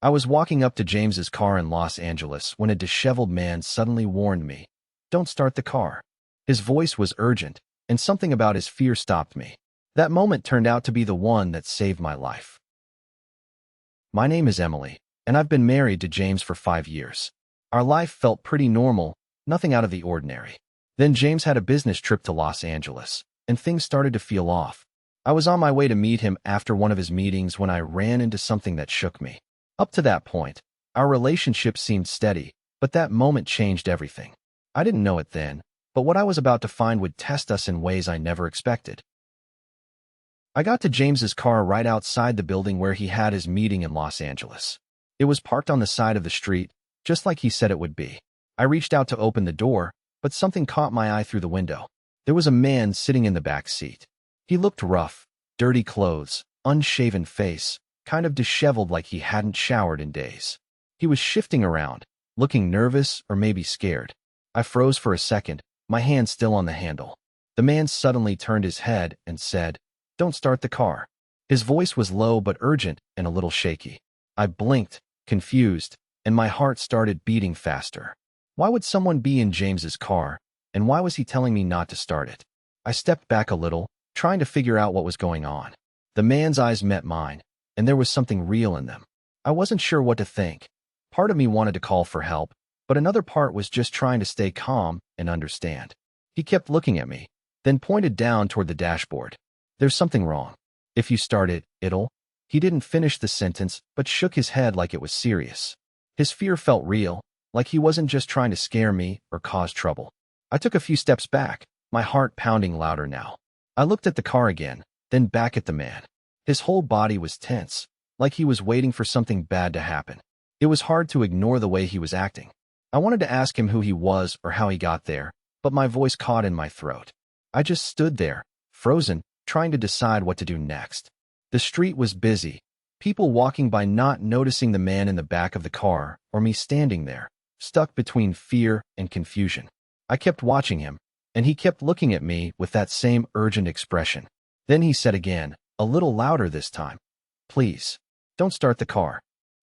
I was walking up to James's car in Los Angeles when a disheveled man suddenly warned me, "Don't start the car." His voice was urgent, and something about his fear stopped me. That moment turned out to be the one that saved my life. My name is Emily, and I've been married to James for 5 years. Our life felt pretty normal, nothing out of the ordinary. Then James had a business trip to Los Angeles, and things started to feel off. I was on my way to meet him after one of his meetings when I ran into something that shook me. Up to that point, our relationship seemed steady, but that moment changed everything. I didn't know it then, but what I was about to find would test us in ways I never expected. I got to James's car right outside the building where he had his meeting in Los Angeles. It was parked on the side of the street, just like he said it would be. I reached out to open the door, but something caught my eye through the window. There was a man sitting in the back seat. He looked rough, dirty clothes, unshaven face, kind of disheveled like he hadn't showered in days. He was shifting around, looking nervous or maybe scared. I froze for a second, my hand still on the handle. The man suddenly turned his head and said, "Don't start the car." His voice was low but urgent and a little shaky. I blinked, confused, and my heart started beating faster. Why would someone be in James's car, and why was he telling me not to start it? I stepped back a little, trying to figure out what was going on. The man's eyes met mine, and there was something real in them. I wasn't sure what to think. Part of me wanted to call for help, but another part was just trying to stay calm and understand. He kept looking at me, then pointed down toward the dashboard. "There's something wrong. If you start it, it'll..." He didn't finish the sentence, but shook his head like it was serious. His fear felt real, like he wasn't just trying to scare me or cause trouble. I took a few steps back, my heart pounding louder now. I looked at the car again, then back at the man. His whole body was tense, like he was waiting for something bad to happen. It was hard to ignore the way he was acting. I wanted to ask him who he was or how he got there, but my voice caught in my throat. I just stood there, frozen, trying to decide what to do next. The street was busy, people walking by not noticing the man in the back of the car, or me standing there, stuck between fear and confusion. I kept watching him, and he kept looking at me with that same urgent expression. Then he said again, a little louder this time, "Please, don't start the car."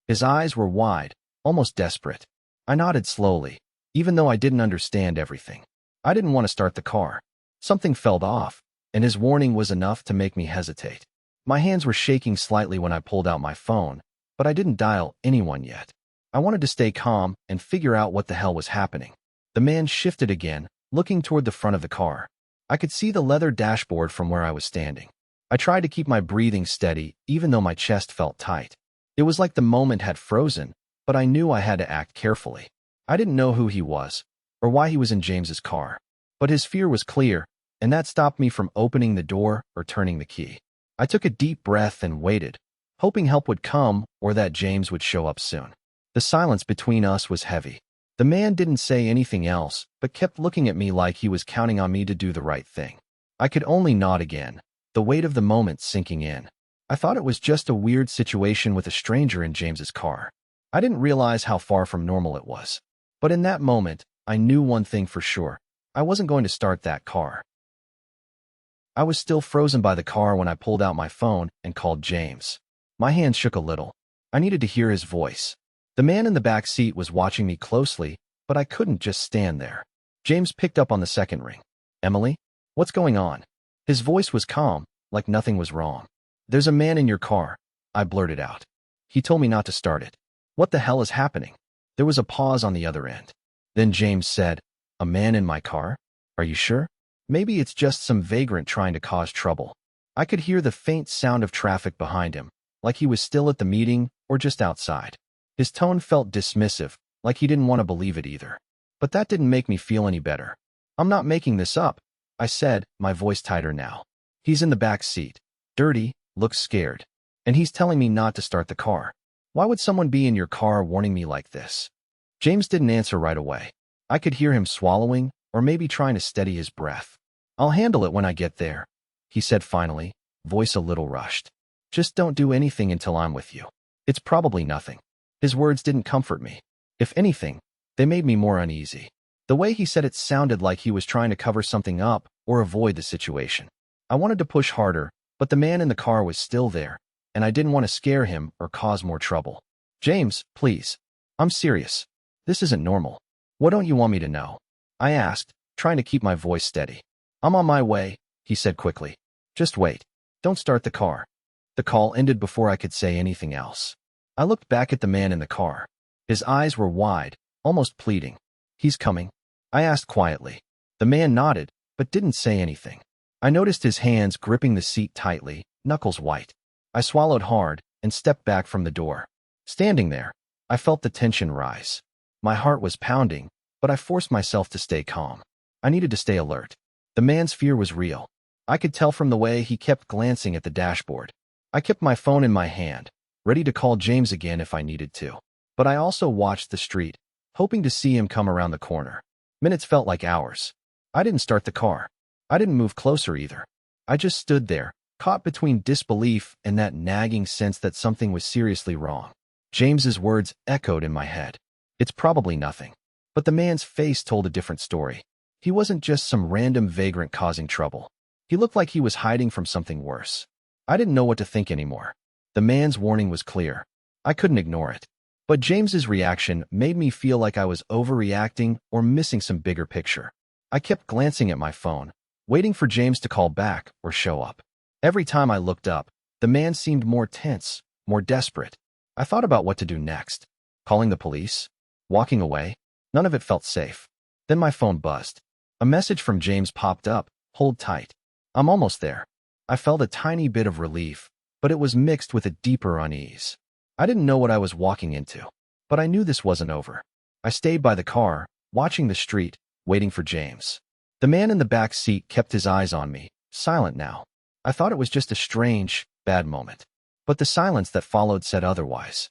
His eyes were wide, almost desperate. I nodded slowly, even though I didn't understand everything. I didn't want to start the car. Something felt off, and his warning was enough to make me hesitate. My hands were shaking slightly when I pulled out my phone, but I didn't dial anyone yet. I wanted to stay calm and figure out what the hell was happening. The man shifted again, looking toward the front of the car. I could see the leather dashboard from where I was standing. I tried to keep my breathing steady, even though my chest felt tight. It was like the moment had frozen, but I knew I had to act carefully. I didn't know who he was, or why he was in James's car, but his fear was clear, and that stopped me from opening the door or turning the key. I took a deep breath and waited, hoping help would come or that James would show up soon. The silence between us was heavy. The man didn't say anything else, but kept looking at me like he was counting on me to do the right thing. I could only nod again, the weight of the moment sinking in. I thought it was just a weird situation with a stranger in James's car. I didn't realize how far from normal it was. But in that moment, I knew one thing for sure. I wasn't going to start that car. I was still frozen by the car when I pulled out my phone and called James. My hand shook a little. I needed to hear his voice. The man in the back seat was watching me closely, but I couldn't just stand there. James picked up on the second ring. "Emily? What's going on?" His voice was calm, like nothing was wrong. "There's a man in your car," I blurted out. "He told me not to start it." "What the hell is happening?" There was a pause on the other end. Then James said, "A man in my car? Are you sure? Maybe it's just some vagrant trying to cause trouble." I could hear the faint sound of traffic behind him, like he was still at the meeting or just outside. His tone felt dismissive, like he didn't want to believe it either. But that didn't make me feel any better. "I'm not making this up," I said, my voice tighter now. "He's in the back seat, dirty, looks scared, and he's telling me not to start the car. Why would someone be in your car warning me like this?" James didn't answer right away. I could hear him swallowing, or maybe trying to steady his breath. "I'll handle it when I get there," he said finally, voice a little rushed. "Just don't do anything until I'm with you. It's probably nothing." His words didn't comfort me. If anything, they made me more uneasy. The way he said it sounded like he was trying to cover something up or avoid the situation. I wanted to push harder, but the man in the car was still there, and I didn't want to scare him or cause more trouble. James, please. I'm serious. This isn't normal. What don't you want me to know? I asked, trying to keep my voice steady. I'm on my way, he said quickly. Just wait. Don't start the car. The call ended before I could say anything else. I looked back at the man in the car. His eyes were wide, almost pleading. He's coming? I asked quietly. The man nodded, but didn't say anything. I noticed his hands gripping the seat tightly, knuckles white. I swallowed hard and stepped back from the door. Standing there, I felt the tension rise. My heart was pounding, but I forced myself to stay calm. I needed to stay alert. The man's fear was real. I could tell from the way he kept glancing at the dashboard. I kept my phone in my hand, ready to call James again if I needed to. But I also watched the street, hoping to see him come around the corner. Minutes felt like hours. I didn't start the car. I didn't move closer either. I just stood there, caught between disbelief and that nagging sense that something was seriously wrong. James's words echoed in my head. It's probably nothing. But the man's face told a different story. He wasn't just some random vagrant causing trouble. He looked like he was hiding from something worse. I didn't know what to think anymore. The man's warning was clear. I couldn't ignore it. But James's reaction made me feel like I was overreacting or missing some bigger picture. I kept glancing at my phone, waiting for James to call back or show up. Every time I looked up, the man seemed more tense, more desperate. I thought about what to do next. Calling the police? Walking away? None of it felt safe. Then my phone buzzed. A message from James popped up. Hold tight. I'm almost there. I felt a tiny bit of relief, but it was mixed with a deeper unease. I didn't know what I was walking into, but I knew this wasn't over. I stayed by the car, watching the street, waiting for James. The man in the back seat kept his eyes on me, silent now. I thought it was just a strange, bad moment. But the silence that followed said otherwise.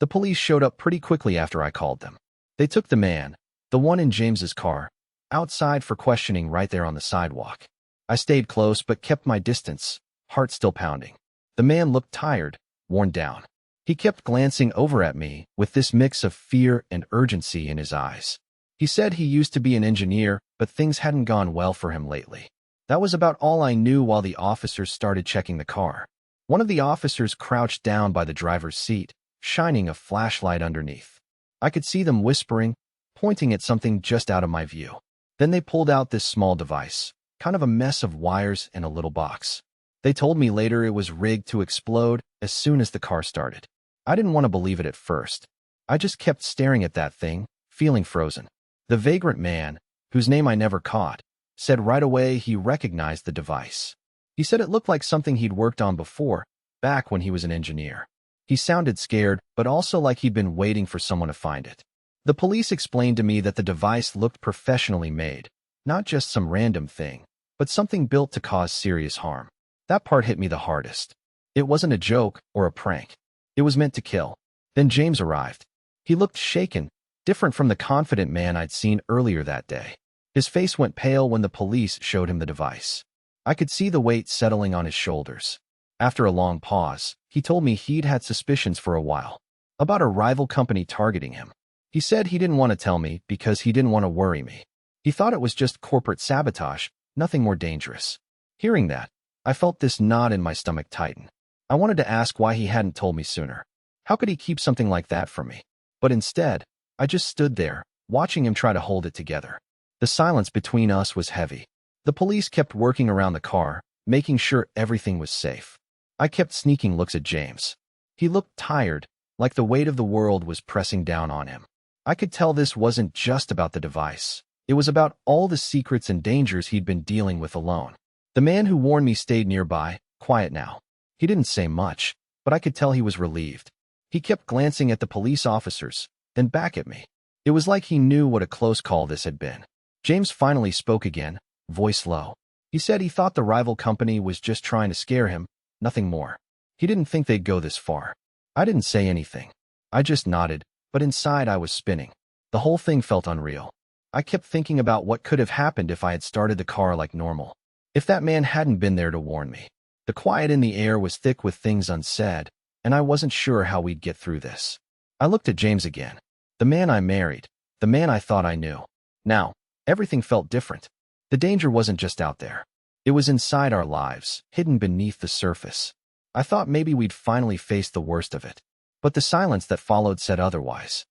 The police showed up pretty quickly after I called them. They took the man, the one in James's car, outside for questioning right there on the sidewalk. I stayed close but kept my distance, heart still pounding. The man looked tired, worn down. He kept glancing over at me with this mix of fear and urgency in his eyes. He said he used to be an engineer, but things hadn't gone well for him lately. That was about all I knew while the officers started checking the car. One of the officers crouched down by the driver's seat, shining a flashlight underneath. I could see them whispering, pointing at something just out of my view. Then they pulled out this small device, kind of a mess of wires and a little box. They told me later it was rigged to explode as soon as the car started. I didn't want to believe it at first. I just kept staring at that thing, feeling frozen. The vagrant man, whose name I never caught, said right away he recognized the device. He said it looked like something he'd worked on before, back when he was an engineer. He sounded scared, but also like he'd been waiting for someone to find it. The police explained to me that the device looked professionally made, not just some random thing, but something built to cause serious harm. That part hit me the hardest. It wasn't a joke or a prank. It was meant to kill. Then James arrived. He looked shaken, different from the confident man I'd seen earlier that day. His face went pale when the police showed him the device. I could see the weight settling on his shoulders. After a long pause, he told me he'd had suspicions for a while, about a rival company targeting him. He said he didn't want to tell me because he didn't want to worry me. He thought it was just corporate sabotage, nothing more dangerous. Hearing that, I felt this knot in my stomach tighten. I wanted to ask why he hadn't told me sooner. How could he keep something like that from me? But instead, I just stood there, watching him try to hold it together. The silence between us was heavy. The police kept working around the car, making sure everything was safe. I kept sneaking looks at James. He looked tired, like the weight of the world was pressing down on him. I could tell this wasn't just about the device. It was about all the secrets and dangers he'd been dealing with alone. The man who warned me stayed nearby, quiet now. He didn't say much, but I could tell he was relieved. He kept glancing at the police officers, then back at me. It was like he knew what a close call this had been. James finally spoke again, voice low. He said he thought the rival company was just trying to scare him, nothing more. He didn't think they'd go this far. I didn't say anything. I just nodded, but inside I was spinning. The whole thing felt unreal. I kept thinking about what could have happened if I had started the car like normal. If that man hadn't been there to warn me. The quiet in the air was thick with things unsaid, and I wasn't sure how we'd get through this. I looked at James again. The man I married. The man I thought I knew. Now, everything felt different. The danger wasn't just out there. It was inside our lives, hidden beneath the surface. I thought maybe we'd finally face the worst of it. but the silence that followed said otherwise.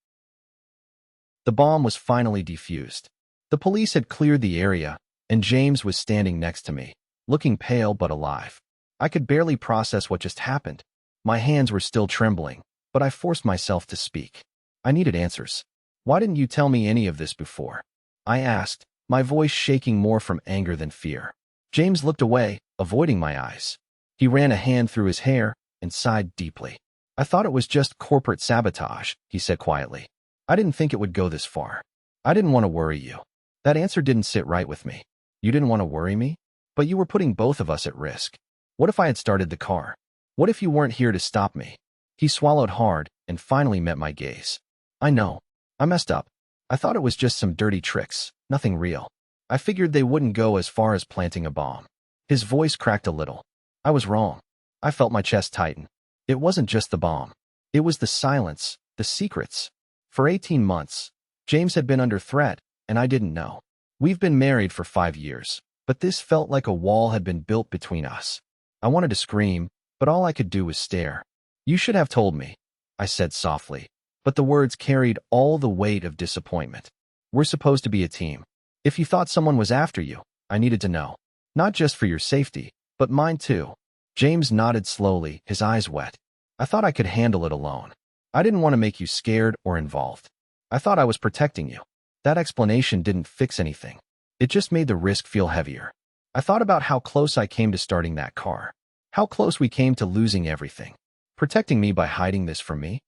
The bomb was finally defused. The police had cleared the area, and James was standing next to me, looking pale but alive. I could barely process what just happened. My hands were still trembling, but I forced myself to speak. I needed answers. Why didn't you tell me any of this before? I asked, my voice shaking more from anger than fear. James looked away, avoiding my eyes. He ran a hand through his hair and sighed deeply. I thought it was just corporate sabotage, he said quietly. I didn't think it would go this far. I didn't want to worry you. That answer didn't sit right with me. You didn't want to worry me? But you were putting both of us at risk. What if I had started the car? What if you weren't here to stop me? He swallowed hard and finally met my gaze. I know. I messed up. I thought it was just some dirty tricks, nothing real. I figured they wouldn't go as far as planting a bomb. His voice cracked a little. I was wrong. I felt my chest tighten. It wasn't just the bomb. It was the silence, the secrets. For 18 months, James had been under threat, and I didn't know. We've been married for 5 years, but this felt like a wall had been built between us. I wanted to scream, but all I could do was stare. You should have told me, I said softly, but the words carried all the weight of disappointment. We're supposed to be a team. If you thought someone was after you, I needed to know. Not just for your safety, but mine too. James nodded slowly, his eyes wet. I thought I could handle it alone. I didn't want to make you scared or involved. I thought I was protecting you. That explanation didn't fix anything. It just made the risk feel heavier. I thought about how close I came to starting that car. How close we came to losing everything. Protecting me by hiding this from me?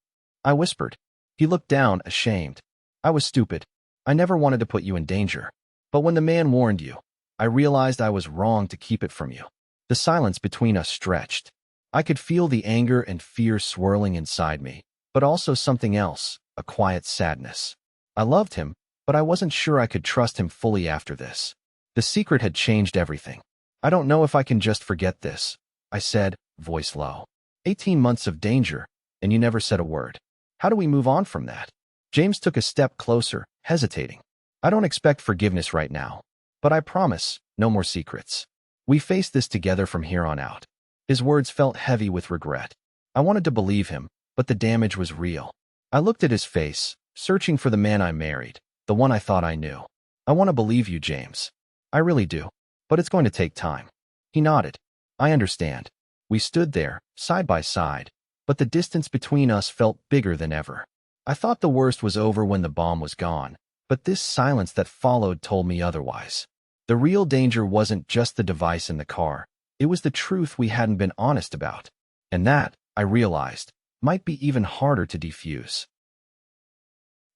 I whispered. He looked down, ashamed. I was stupid. I never wanted to put you in danger. But when the man warned you, I realized I was wrong to keep it from you. The silence between us stretched. I could feel the anger and fear swirling inside me, but also something else, a quiet sadness. I loved him, but I wasn't sure I could trust him fully after this. The secret had changed everything. I don't know if I can just forget this, I said, voice low. 18 months of danger, and you never said a word. How do we move on from that? James took a step closer, hesitating. I don't expect forgiveness right now, but I promise, no more secrets. We face this together from here on out. His words felt heavy with regret. I wanted to believe him, but the damage was real. I looked at his face, searching for the man I married, the one I thought I knew. I want to believe you, James. I really do, but it's going to take time. He nodded. I understand. We stood there, side by side, but the distance between us felt bigger than ever. I thought the worst was over when the bomb was gone, but this silence that followed told me otherwise. The real danger wasn't just the device in the car. It was the truth we hadn't been honest about. And that, I realized, might be even harder to defuse.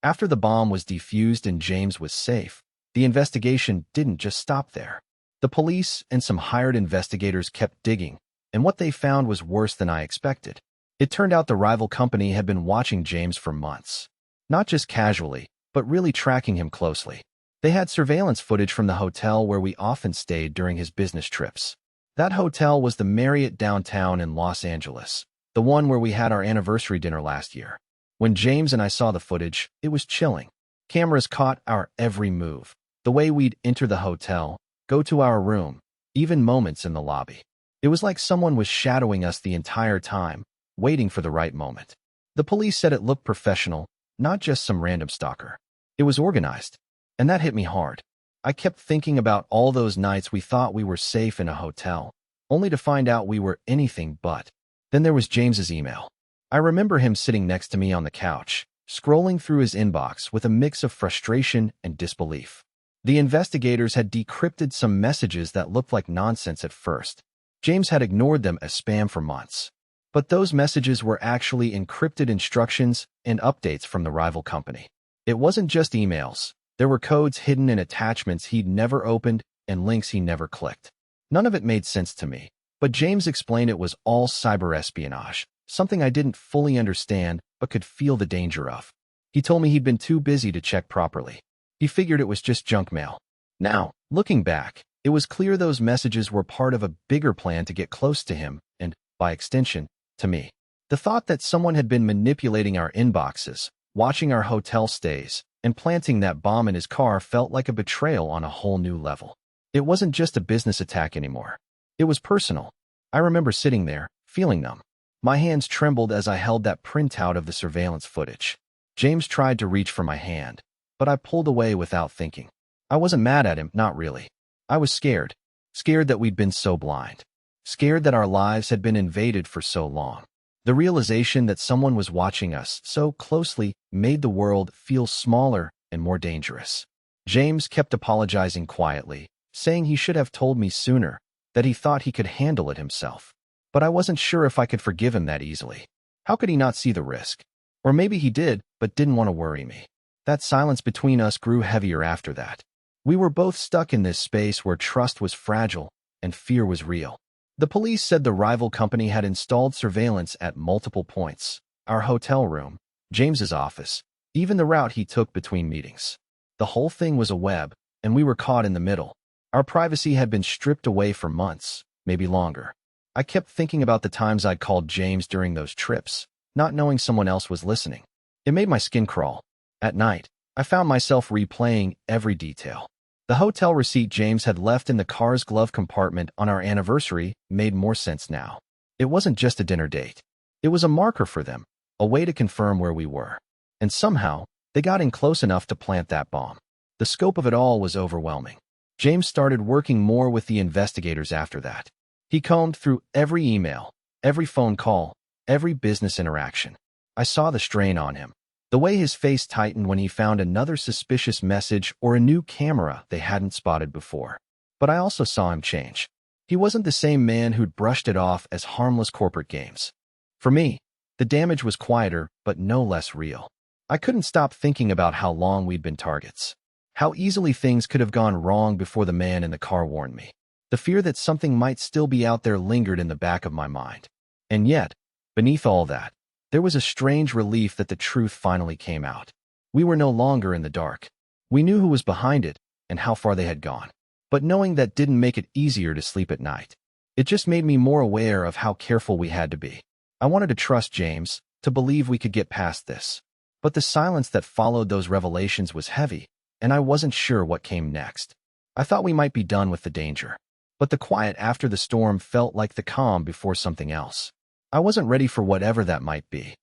After the bomb was defused and James was safe, the investigation didn't just stop there. The police and some hired investigators kept digging, and what they found was worse than I expected. It turned out the rival company had been watching James for months. Not just casually, but really tracking him closely. They had surveillance footage from the hotel where we often stayed during his business trips. That hotel was the Marriott downtown in Los Angeles, the one where we had our anniversary dinner last year. When James and I saw the footage, it was chilling. Cameras caught our every move. The way we'd enter the hotel, go to our room, even moments in the lobby. It was like someone was shadowing us the entire time, waiting for the right moment. The police said it looked professional, not just some random stalker. It was organized. And that hit me hard. I kept thinking about all those nights we thought we were safe in a hotel, only to find out we were anything but. Then there was James's email. I remember him sitting next to me on the couch, scrolling through his inbox with a mix of frustration and disbelief. The investigators had decrypted some messages that looked like nonsense at first. James had ignored them as spam for months. But those messages were actually encrypted instructions and updates from the rival company. It wasn't just emails. There were codes hidden in attachments he'd never opened and links he never clicked. None of it made sense to me, but James explained it was all cyber espionage, something I didn't fully understand but could feel the danger of. He told me he'd been too busy to check properly. He figured it was just junk mail. Now, looking back, it was clear those messages were part of a bigger plan to get close to him and, by extension, to me. The thought that someone had been manipulating our inboxes, watching our hotel stays, and planting that bomb in his car felt like a betrayal on a whole new level. It wasn't just a business attack anymore. It was personal. I remember sitting there, feeling numb. My hands trembled as I held that printout of the surveillance footage. James tried to reach for my hand, but I pulled away without thinking. I wasn't mad at him, not really. I was scared. Scared that we'd been so blind. Scared that our lives had been invaded for so long. The realization that someone was watching us so closely made the world feel smaller and more dangerous. James kept apologizing quietly, saying he should have told me sooner, that he thought he could handle it himself. But I wasn't sure if I could forgive him that easily. How could he not see the risk? Or maybe he did, but didn't want to worry me. That silence between us grew heavier after that. We were both stuck in this space where trust was fragile and fear was real. The police said the rival company had installed surveillance at multiple points: our hotel room, James's office, even the route he took between meetings. The whole thing was a web, and we were caught in the middle. Our privacy had been stripped away for months, maybe longer. I kept thinking about the times I'd called James during those trips, not knowing someone else was listening. It made my skin crawl. At night, I found myself replaying every detail. The hotel receipt James had left in the car's glove compartment on our anniversary made more sense now. It wasn't just a dinner date. It was a marker for them, a way to confirm where we were. And somehow, they got in close enough to plant that bomb. The scope of it all was overwhelming. James started working more with the investigators after that. He combed through every email, every phone call, every business interaction. I saw the strain on him. The way his face tightened when he found another suspicious message or a new camera they hadn't spotted before. But I also saw him change. He wasn't the same man who'd brushed it off as harmless corporate games. For me, the damage was quieter, but no less real. I couldn't stop thinking about how long we'd been targets. How easily things could have gone wrong before the man in the car warned me. The fear that something might still be out there lingered in the back of my mind. And yet, beneath all that, there was a strange relief that the truth finally came out. We were no longer in the dark. We knew who was behind it and how far they had gone. But knowing that didn't make it easier to sleep at night. It just made me more aware of how careful we had to be. I wanted to trust James, to believe we could get past this. But the silence that followed those revelations was heavy, and I wasn't sure what came next. I thought we might be done with the danger. But the quiet after the storm felt like the calm before something else. I wasn't ready for whatever that might be.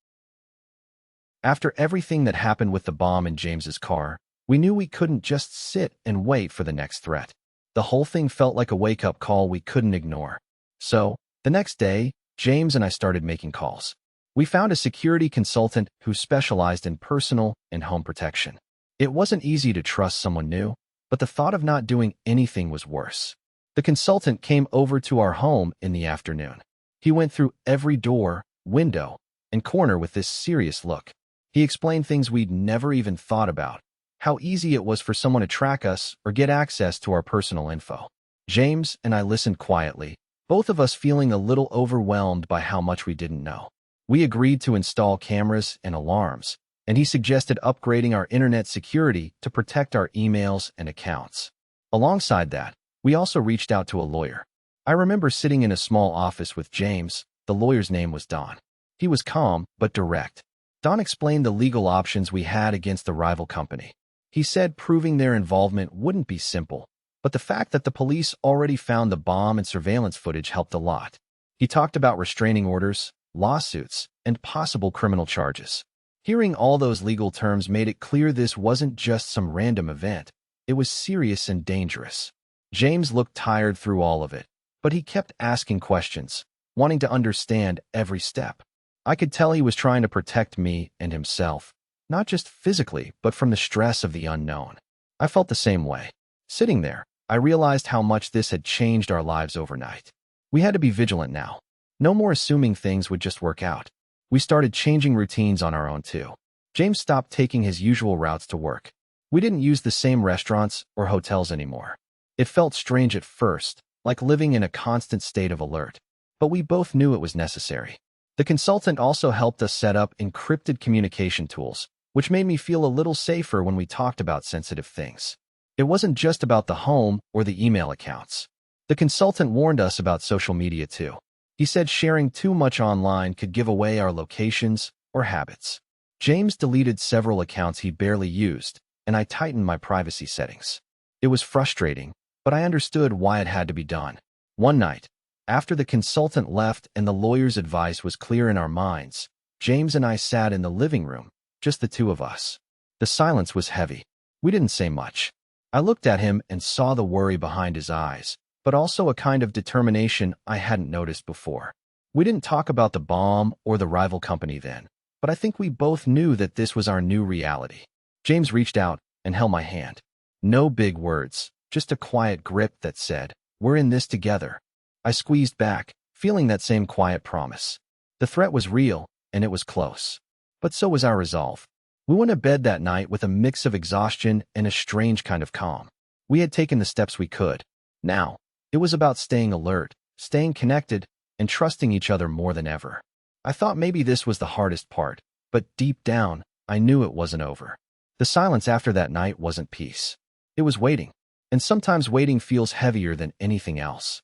After everything that happened with the bomb in James's car, we knew we couldn't just sit and wait for the next threat. The whole thing felt like a wake-up call we couldn't ignore. So, the next day, James and I started making calls. We found a security consultant who specialized in personal and home protection. It wasn't easy to trust someone new, but the thought of not doing anything was worse. The consultant came over to our home in the afternoon. He went through every door, window, and corner with this serious look. He explained things we'd never even thought about. How easy it was for someone to track us or get access to our personal info. James and I listened quietly, both of us feeling a little overwhelmed by how much we didn't know. We agreed to install cameras and alarms, and he suggested upgrading our internet security to protect our emails and accounts. Alongside that, we also reached out to a lawyer. I remember sitting in a small office with James. The lawyer's name was Don. He was calm, but direct. Don explained the legal options we had against the rival company. He said proving their involvement wouldn't be simple, but the fact that the police already found the bomb and surveillance footage helped a lot. He talked about restraining orders, lawsuits, and possible criminal charges. Hearing all those legal terms made it clear this wasn't just some random event. It was serious and dangerous. James looked tired through all of it, but he kept asking questions, wanting to understand every step. I could tell he was trying to protect me and himself, not just physically, but from the stress of the unknown. I felt the same way. Sitting there, I realized how much this had changed our lives overnight. We had to be vigilant now. No more assuming things would just work out. We started changing routines on our own too. James stopped taking his usual routes to work. We didn't use the same restaurants or hotels anymore. It felt strange at first, like living in a constant state of alert. But we both knew it was necessary. The consultant also helped us set up encrypted communication tools, which made me feel a little safer when we talked about sensitive things. It wasn't just about the home or the email accounts. The consultant warned us about social media too. He said sharing too much online could give away our locations or habits. James deleted several accounts he barely used, and I tightened my privacy settings. It was frustrating, but I understood why it had to be done. One night, After the consultant left and the lawyer's advice was clear in our minds, James and I sat in the living room, just the two of us. The silence was heavy. We didn't say much. I looked at him and saw the worry behind his eyes, but also a kind of determination I hadn't noticed before. We didn't talk about the bomb or the rival company then, but I think we both knew that this was our new reality. James reached out and held my hand. No big words, just a quiet grip that said, "We're in this together." I squeezed back, feeling that same quiet promise. The threat was real, and it was close. But so was our resolve. We went to bed that night with a mix of exhaustion and a strange kind of calm. We had taken the steps we could. Now, it was about staying alert, staying connected, and trusting each other more than ever. I thought maybe this was the hardest part, but deep down, I knew it wasn't over. The silence after that night wasn't peace. It was waiting, and sometimes waiting feels heavier than anything else.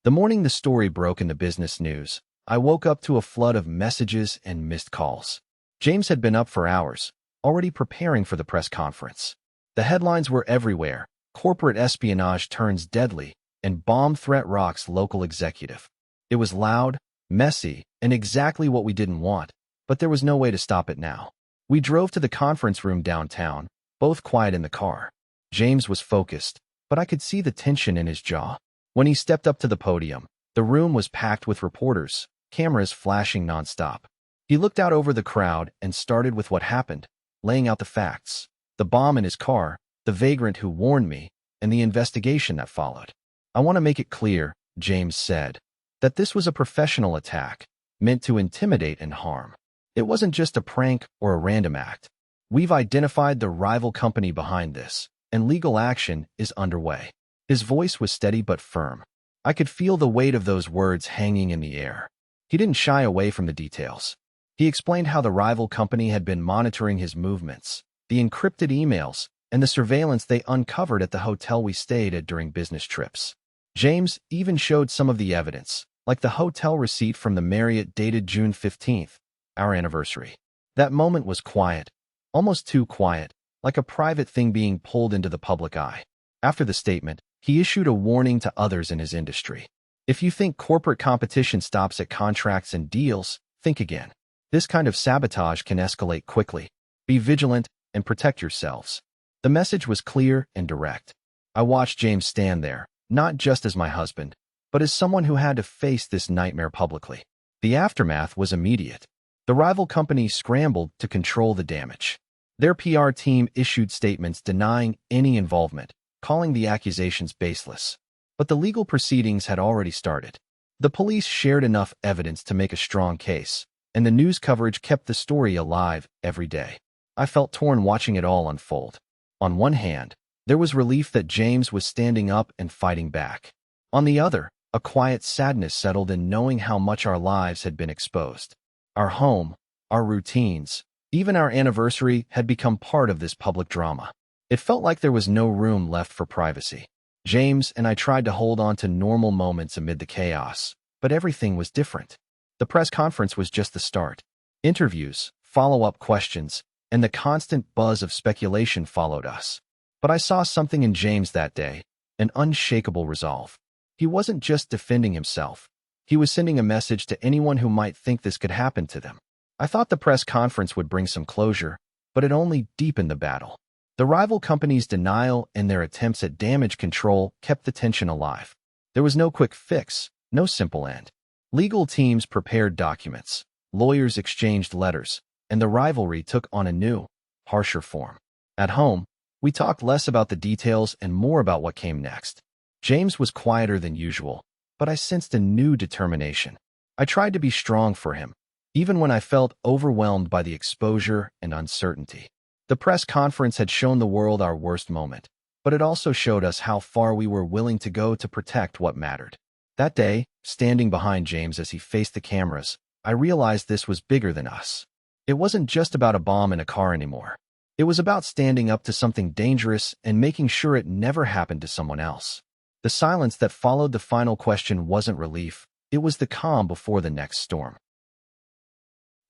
The morning the story broke in the business news, I woke up to a flood of messages and missed calls. James had been up for hours, already preparing for the press conference. The headlines were everywhere: corporate espionage turns deadly, and bomb threat rocks local executive. It was loud, messy, and exactly what we didn't want, but there was no way to stop it now. We drove to the conference room downtown, both quiet in the car. James was focused, but I could see the tension in his jaw. When he stepped up to the podium, the room was packed with reporters, cameras flashing nonstop. He looked out over the crowd and started with what happened, laying out the facts: the bomb in his car, the vagrant who warned me, and the investigation that followed. "I want to make it clear," James said, "that this was a professional attack, meant to intimidate and harm. It wasn't just a prank or a random act. We've identified the rival company behind this, and legal action is underway." His voice was steady but firm. I could feel the weight of those words hanging in the air. He didn't shy away from the details. He explained how the rival company had been monitoring his movements, the encrypted emails, and the surveillance they uncovered at the hotel we stayed at during business trips. James even showed some of the evidence, like the hotel receipt from the Marriott dated June 15th, our anniversary. That moment was quiet, almost too quiet, like a private thing being pulled into the public eye. After the statement, he issued a warning to others in his industry. "If you think corporate competition stops at contracts and deals, think again. This kind of sabotage can escalate quickly. Be vigilant and protect yourselves." The message was clear and direct. I watched James stand there, not just as my husband, but as someone who had to face this nightmare publicly. The aftermath was immediate. The rival company scrambled to control the damage. Their PR team issued statements denying any involvement, calling the accusations baseless. But the legal proceedings had already started. The police shared enough evidence to make a strong case, and the news coverage kept the story alive every day. I felt torn watching it all unfold. On one hand, there was relief that James was standing up and fighting back. On the other, a quiet sadness settled in knowing how much our lives had been exposed. Our home, our routines, even our anniversary had become part of this public drama. It felt like there was no room left for privacy. James and I tried to hold on to normal moments amid the chaos, but everything was different. The press conference was just the start. Interviews, follow-up questions, and the constant buzz of speculation followed us. But I saw something in James that day, an unshakable resolve. He wasn't just defending himself. He was sending a message to anyone who might think this could happen to them. I thought the press conference would bring some closure, but it only deepened the battle. The rival company's denial and their attempts at damage control kept the tension alive. There was no quick fix, no simple end. Legal teams prepared documents, lawyers exchanged letters, and the rivalry took on a new, harsher form. At home, we talked less about the details and more about what came next. James was quieter than usual, but I sensed a new determination. I tried to be strong for him, even when I felt overwhelmed by the exposure and uncertainty. The press conference had shown the world our worst moment, but it also showed us how far we were willing to go to protect what mattered. That day, standing behind James as he faced the cameras, I realized this was bigger than us. It wasn't just about a bomb in a car anymore. It was about standing up to something dangerous and making sure it never happened to someone else. The silence that followed the final question wasn't relief, it was the calm before the next storm.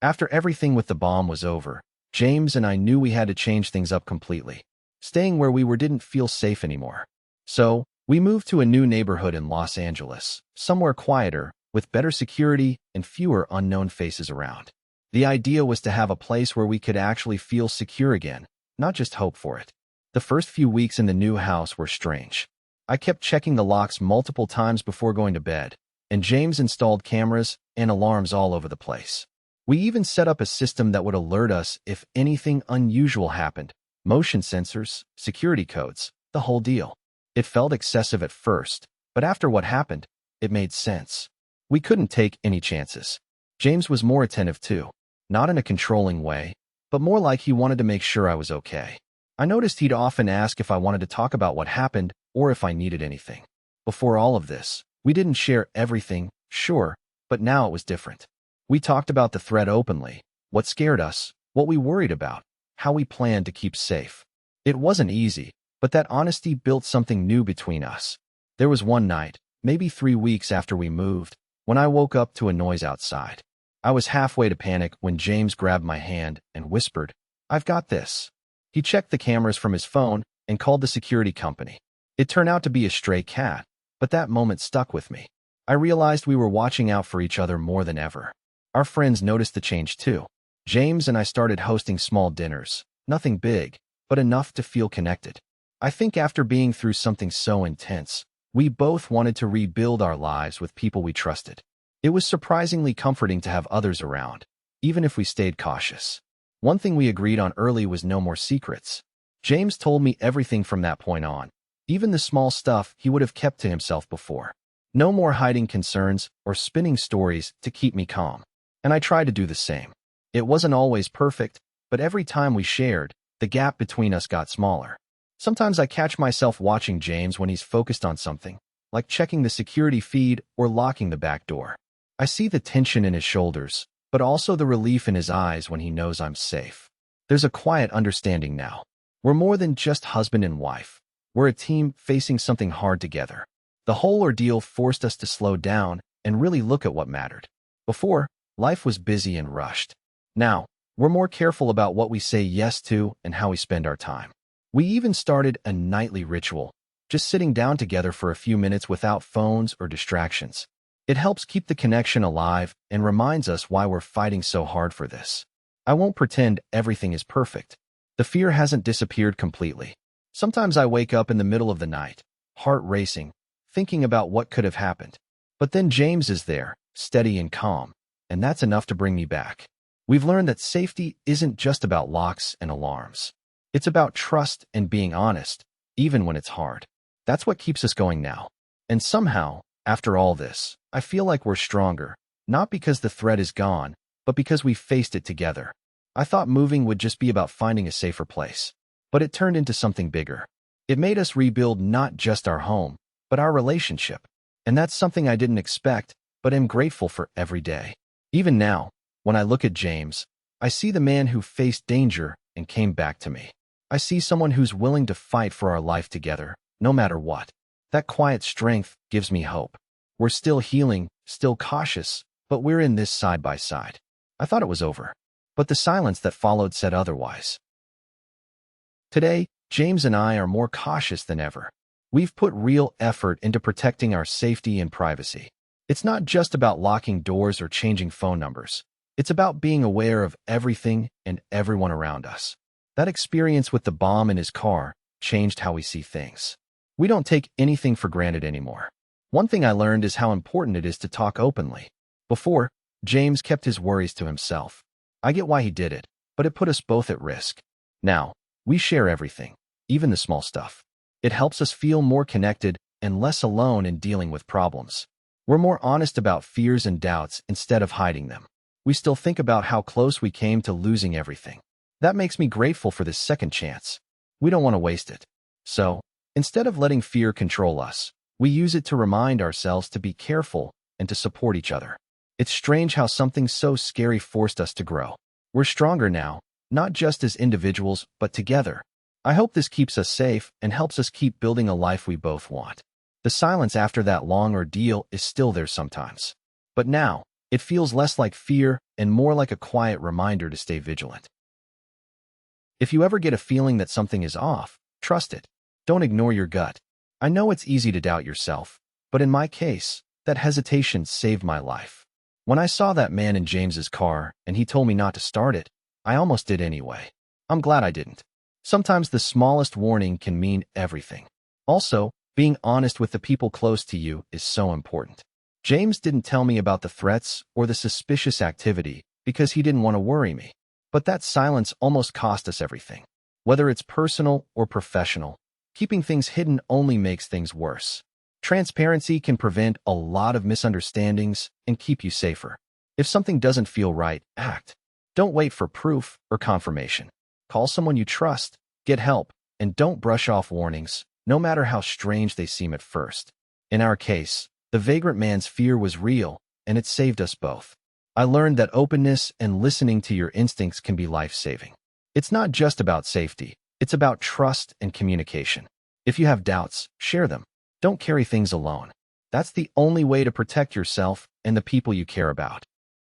After everything with the bomb was over, James and I knew we had to change things up completely. Staying where we were didn't feel safe anymore. So, We moved to a new neighborhood in Los Angeles, somewhere quieter, with better security and fewer unknown faces around. The idea was to have a place where we could actually feel secure again, not just hope for it. The first few weeks in the new house were strange. I kept checking the locks multiple times before going to bed, and James installed cameras and alarms all over the place. We even set up a system that would alert us if anything unusual happened. Motion sensors, security codes, the whole deal. It felt excessive at first, but after what happened, it made sense. We couldn't take any chances. James was more attentive too, not in a controlling way, but more like he wanted to make sure I was okay. I noticed he'd often ask if I wanted to talk about what happened or if I needed anything. Before all of this, we didn't share everything, sure, but now it was different. We talked about the threat openly, what scared us, what we worried about, how we planned to keep safe. It wasn't easy, but that honesty built something new between us. There was one night, maybe 3 weeks after we moved, when I woke up to a noise outside. I was halfway to panic when James grabbed my hand and whispered, "I've got this." He checked the cameras from his phone and called the security company. It turned out to be a stray cat, but that moment stuck with me. I realized we were watching out for each other more than ever. Our friends noticed the change too. James and I started hosting small dinners, nothing big, but enough to feel connected. I think after being through something so intense, we both wanted to rebuild our lives with people we trusted. It was surprisingly comforting to have others around, even if we stayed cautious. One thing we agreed on early was no more secrets. James told me everything from that point on, even the small stuff he would have kept to himself before. No more hiding concerns or spinning stories to keep me calm. And I tried to do the same. It wasn't always perfect, but every time we shared, the gap between us got smaller. Sometimes I catch myself watching James when he's focused on something, like checking the security feed or locking the back door. I see the tension in his shoulders, but also the relief in his eyes when he knows I'm safe. There's a quiet understanding now. We're more than just husband and wife. We're a team facing something hard together. The whole ordeal forced us to slow down and really look at what mattered. Before, life was busy and rushed. Now, we're more careful about what we say yes to and how we spend our time. We even started a nightly ritual, just sitting down together for a few minutes without phones or distractions. It helps keep the connection alive and reminds us why we're fighting so hard for this. I won't pretend everything is perfect. The fear hasn't disappeared completely. Sometimes I wake up in the middle of the night, heart racing, thinking about what could have happened. But then James is there, steady and calm, and that's enough to bring me back. We've learned that safety isn't just about locks and alarms. It's about trust and being honest, even when it's hard. That's what keeps us going now. And somehow, after all this, I feel like we're stronger, not because the threat is gone, but because we faced it together. I thought moving would just be about finding a safer place, but it turned into something bigger. It made us rebuild not just our home, but our relationship. And that's something I didn't expect, but am grateful for every day. Even now, when I look at James, I see the man who faced danger and came back to me. I see someone who's willing to fight for our life together, no matter what. That quiet strength gives me hope. We're still healing, still cautious, but we're in this side by side. I thought it was over, but the silence that followed said otherwise. Today, James and I are more cautious than ever. We've put real effort into protecting our safety and privacy. It's not just about locking doors or changing phone numbers. It's about being aware of everything and everyone around us. That experience with the bomb in his car changed how we see things. We don't take anything for granted anymore. One thing I learned is how important it is to talk openly. Before, James kept his worries to himself. I get why he did it, but it put us both at risk. Now, we share everything, even the small stuff. It helps us feel more connected and less alone in dealing with problems. We're more honest about fears and doubts instead of hiding them. We still think about how close we came to losing everything. That makes me grateful for this second chance. We don't want to waste it. So, instead of letting fear control us, we use it to remind ourselves to be careful and to support each other. It's strange how something so scary forced us to grow. We're stronger now, not just as individuals, but together. I hope this keeps us safe and helps us keep building a life we both want. The silence after that long ordeal is still there sometimes. But now, it feels less like fear and more like a quiet reminder to stay vigilant. If you ever get a feeling that something is off, trust it. Don't ignore your gut. I know it's easy to doubt yourself, but in my case, that hesitation saved my life. When I saw that man in James's car and he told me not to start it, I almost did anyway. I'm glad I didn't. Sometimes the smallest warning can mean everything. Also, being honest with the people close to you is so important. James didn't tell me about the threats or the suspicious activity because he didn't want to worry me. But that silence almost cost us everything. Whether it's personal or professional, keeping things hidden only makes things worse. Transparency can prevent a lot of misunderstandings and keep you safer. If something doesn't feel right, act. Don't wait for proof or confirmation. Call someone you trust, get help, and don't brush off warnings, no matter how strange they seem at first. In our case, the vagrant man's fear was real, and it saved us both. I learned that openness and listening to your instincts can be life-saving. It's not just about safety, it's about trust and communication. If you have doubts, share them. Don't carry things alone. That's the only way to protect yourself and the people you care about.